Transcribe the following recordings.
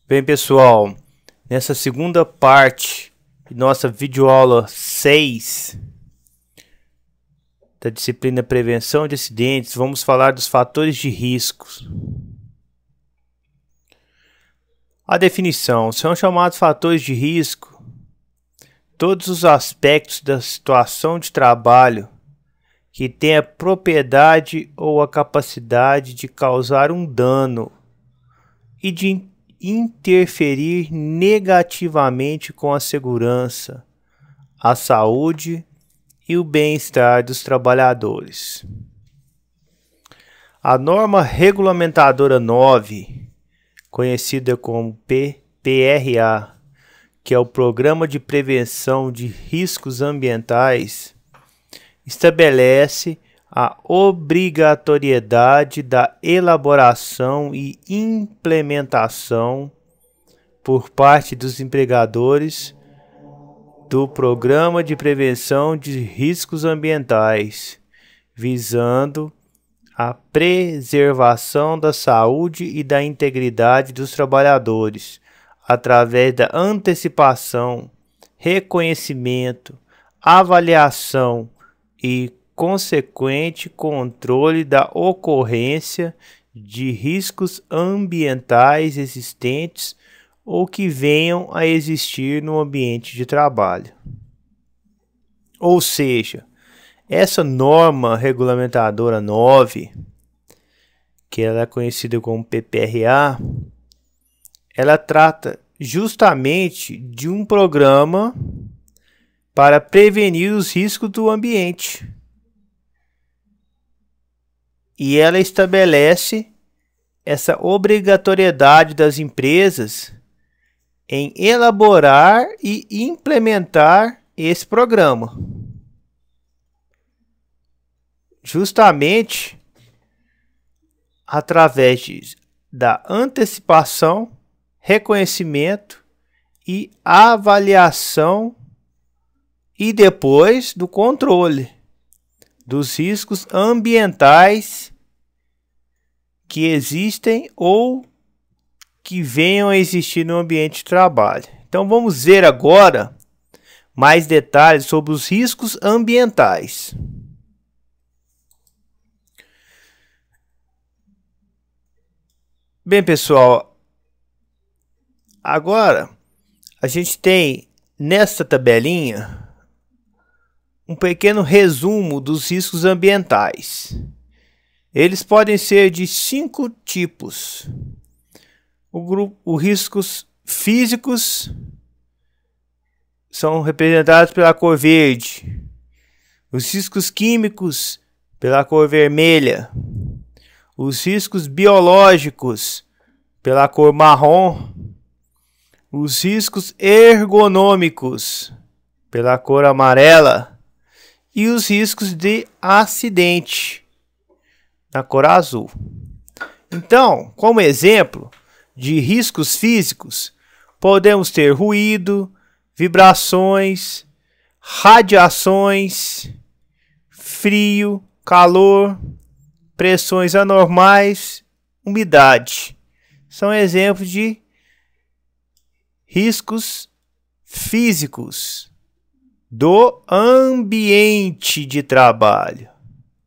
Bem, pessoal, nessa segunda parte de nossa videoaula 6 da disciplina Prevenção de Acidentes, vamos falar dos fatores de riscos. A definição: são chamados fatores de risco todos os aspectos da situação de trabalho que têm a propriedade ou a capacidade de causar um dano e de interferir negativamente com a segurança, a saúde e o bem-estar dos trabalhadores. A norma regulamentadora 9, conhecida como PPRA, que é o Programa de Prevenção de Riscos Ambientais, estabelece a obrigatoriedade da elaboração e implementação por parte dos empregadores do Programa de Prevenção de Riscos Ambientais, visando a preservação da saúde e da integridade dos trabalhadores, através da antecipação, reconhecimento, avaliação e consequente controle da ocorrência de riscos ambientais existentes ou que venham a existir no ambiente de trabalho. Ou seja, essa norma regulamentadora 9, que ela é conhecida como PPRA, ela trata justamente de um programa para prevenir os riscos do ambiente. E ela estabelece essa obrigatoriedade das empresas em elaborar e implementar esse programa. Justamente através da antecipação, reconhecimento e avaliação e depois do controle dos riscos ambientais que existem ou que venham a existir no ambiente de trabalho. Então vamos ver agora mais detalhes sobre os riscos ambientais. Bem, pessoal, agora a gente tem nesta tabelinha um pequeno resumo dos riscos ambientais. Eles podem ser de 5 tipos. Os riscos físicos são representados pela cor verde. Os riscos químicos pela cor vermelha. Os riscos biológicos pela cor marrom. Os riscos ergonômicos pela cor amarela. E os riscos de acidente na cor azul. Então, como exemplo de riscos físicos, podemos ter ruído, vibrações, radiações, frio, calor, pressões anormais, umidade. São exemplos de riscos físicos do ambiente de trabalho.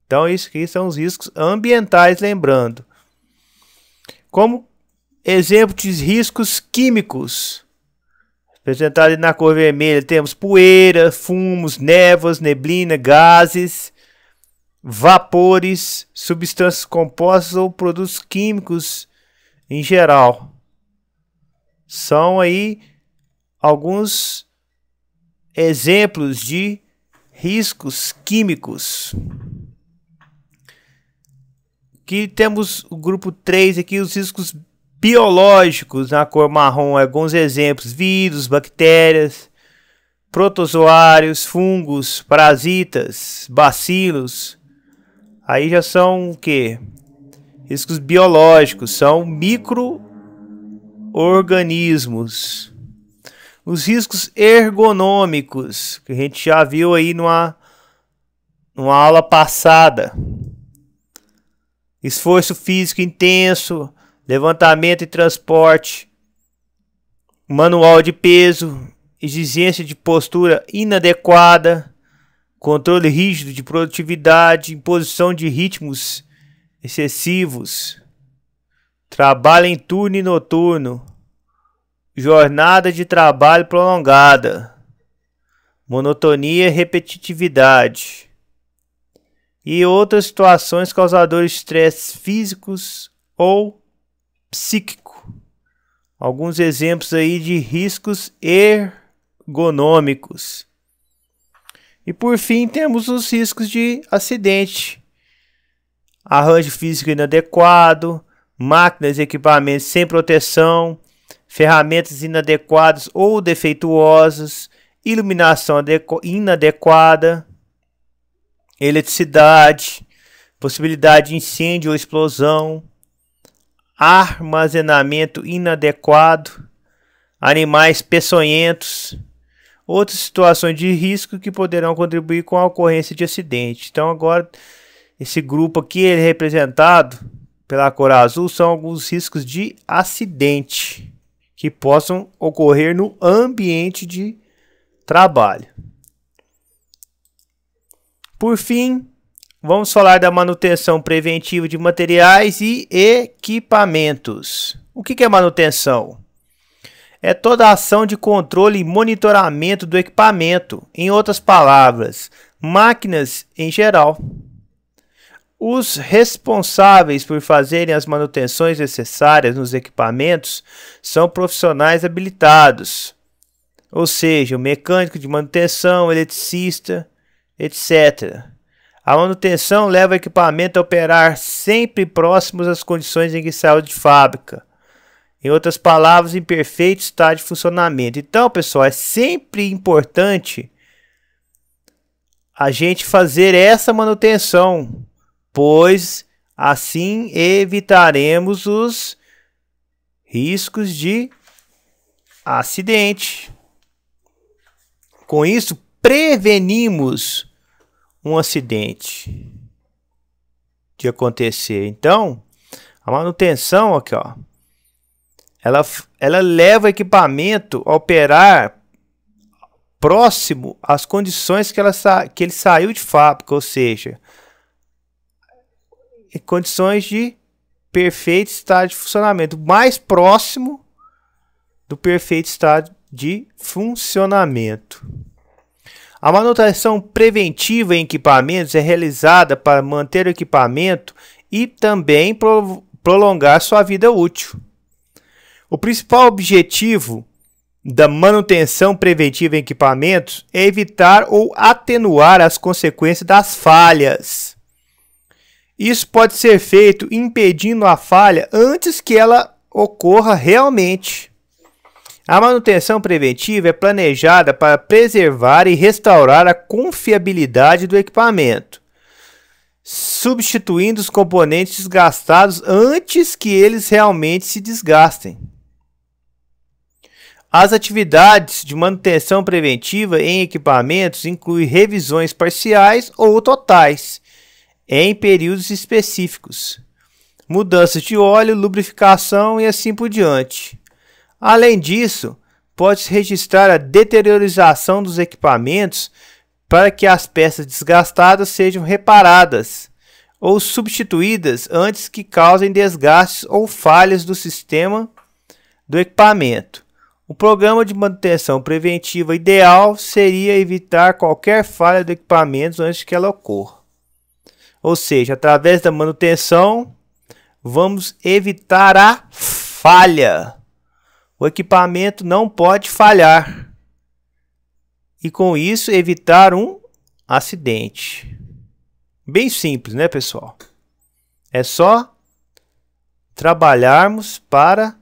Então, isso aqui são os riscos ambientais, lembrando. Como exemplo de riscos químicos, representado na cor vermelha, temos poeira, fumos, névoas, neblina, gases, vapores, substâncias compostas ou produtos químicos em geral. São aí alguns exemplos de riscos químicos. Aqui temos o grupo 3 aqui, os riscos biológicos na cor marrom, alguns exemplos: vírus, bactérias, protozoários, fungos, parasitas, bacilos. Aí já são o que? Riscos biológicos, são micro-organismos. Os riscos ergonômicos, que a gente já viu aí numa aula passada. Esforço físico intenso, levantamento e transporte, manual de peso, exigência de postura inadequada, controle rígido de produtividade, imposição de ritmos excessivos, trabalho em turno e noturno, jornada de trabalho prolongada, monotonia e repetitividade, e outras situações causadoras de estresse físicos ou psíquico. Alguns exemplos aí de riscos ergonômicos. E por fim temos os riscos de acidente. Arranjo físico inadequado, máquinas e equipamentos sem proteção, ferramentas inadequadas ou defeituosas, iluminação inadequada, eletricidade, possibilidade de incêndio ou explosão, armazenamento inadequado, animais peçonhentos, outras situações de risco que poderão contribuir com a ocorrência de acidente. Então agora esse grupo aqui ele é representado pela cor azul, são alguns riscos de acidente que possam ocorrer no ambiente de trabalho. Por fim, vamos falar da manutenção preventiva de materiais e equipamentos. O que é manutenção? É toda a ação de controle e monitoramento do equipamento, em outras palavras, máquinas em geral. Os responsáveis por fazerem as manutenções necessárias nos equipamentos são profissionais habilitados, ou seja, o mecânico de manutenção, eletricista, etc. A manutenção leva o equipamento a operar sempre próximos às condições em que saiu de fábrica. Em outras palavras, em perfeito estado de funcionamento. Então, pessoal, é sempre importante a gente fazer essa manutenção, pois assim evitaremos os riscos de acidente. Com isso, prevenimos um acidente de acontecer. Então, a manutenção aqui, ó, ela leva o equipamento a operar próximo às condições que ele saiu de fábrica, ou seja, em condições de perfeito estado de funcionamento, mais próximo do perfeito estado de funcionamento. A manutenção preventiva em equipamentos é realizada para manter o equipamento e também prolongar sua vida útil. O principal objetivo da manutenção preventiva em equipamentos é evitar ou atenuar as consequências das falhas. Isso pode ser feito impedindo a falha antes que ela ocorra realmente. A manutenção preventiva é planejada para preservar e restaurar a confiabilidade do equipamento, substituindo os componentes desgastados antes que eles realmente se desgastem. As atividades de manutenção preventiva em equipamentos incluem revisões parciais ou totais, em períodos específicos, mudanças de óleo, lubrificação e assim por diante. Além disso, pode-se registrar a deteriorização dos equipamentos para que as peças desgastadas sejam reparadas ou substituídas antes que causem desgastes ou falhas do sistema do equipamento. O programa de manutenção preventiva ideal seria evitar qualquer falha do equipamento antes que ela ocorra. Ou seja, através da manutenção, vamos evitar a falha. O equipamento não pode falhar. E com isso, evitar um acidente. Bem simples, né, pessoal? É só trabalharmos para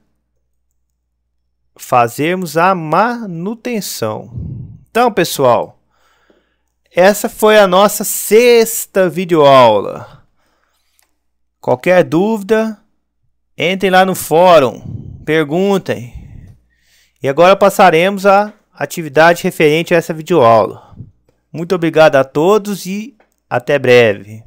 fazermos a manutenção. Então, pessoal, essa foi a nossa 6ª videoaula. Qualquer dúvida, entrem lá no fórum, perguntem. E agora passaremos à atividade referente a essa videoaula. Muito obrigado a todos e até breve.